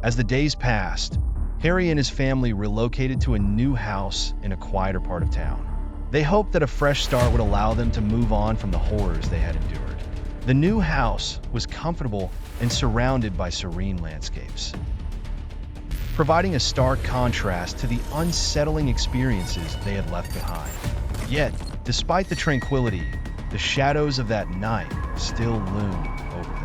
As the days passed, Harry and his family relocated to a new house in a quieter part of town. They hoped that a fresh start would allow them to move on from the horrors they had endured. The new house was comfortable and surrounded by serene landscapes, providing a stark contrast to the unsettling experiences they had left behind. Yet, despite the tranquility, the shadows of that night still loomed over them.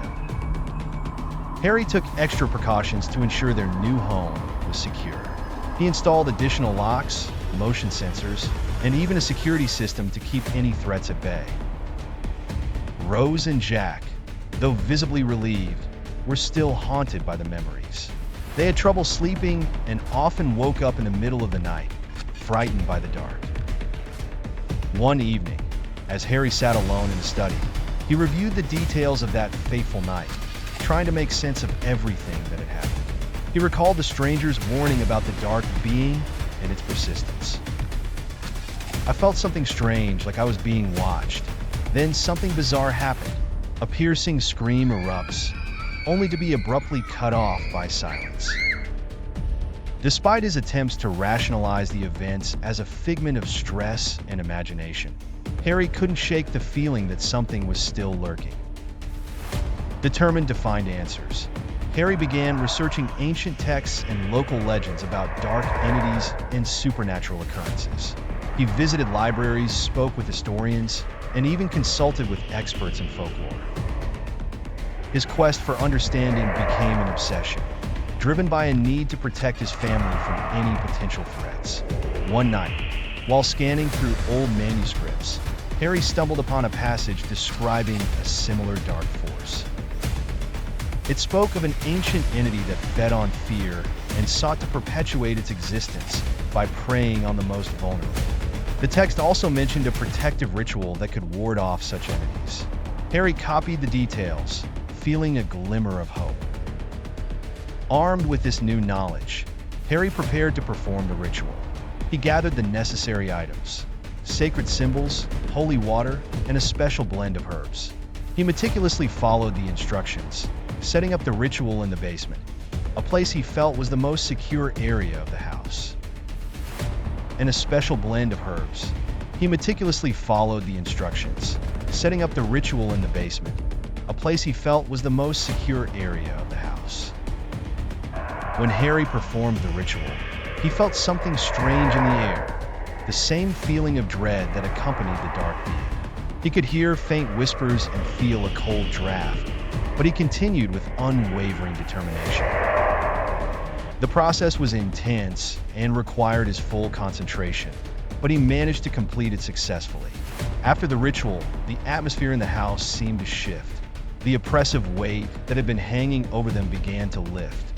Harry took extra precautions to ensure their new home was secure. He installed additional locks, motion sensors, and even a security system to keep any threats at bay. Rose and Jack, though visibly relieved, were still haunted by the memories. They had trouble sleeping and often woke up in the middle of the night, frightened by the dark. One evening, as Harry sat alone in the study, he reviewed the details of that fateful night, trying to make sense of everything that had happened. He recalled the stranger's warning about the dark being and its persistence. I felt something strange, like I was being watched. Then something bizarre happened. A piercing scream erupts, only to be abruptly cut off by silence. Despite his attempts to rationalize the events as a figment of stress and imagination, Harry couldn't shake the feeling that something was still lurking. Determined to find answers, Harry began researching ancient texts and local legends about dark entities and supernatural occurrences. He visited libraries, spoke with historians, and even consulted with experts in folklore. His quest for understanding became an obsession, driven by a need to protect his family from any potential threats. One night, while scanning through old manuscripts, Harry stumbled upon a passage describing a similar dark force. It spoke of an ancient entity that fed on fear and sought to perpetuate its existence by preying on the most vulnerable. The text also mentioned a protective ritual that could ward off such entities. Harry copied the details, feeling a glimmer of hope. Armed with this new knowledge, Harry prepared to perform the ritual. He gathered the necessary items: sacred symbols, holy water, and a special blend of herbs. He meticulously followed the instructions, setting up the ritual in the basement, a place he felt was the most secure area of the house. And a special blend of herbs. He meticulously followed the instructions, setting up the ritual in the basement, a place he felt was the most secure area of the house. When Harry performed the ritual, he felt something strange in the air, the same feeling of dread that accompanied the dark being. He could hear faint whispers and feel a cold draft, but he continued with unwavering determination. The process was intense and required his full concentration, but he managed to complete it successfully. After the ritual, the atmosphere in the house seemed to shift. The oppressive weight that had been hanging over them began to lift,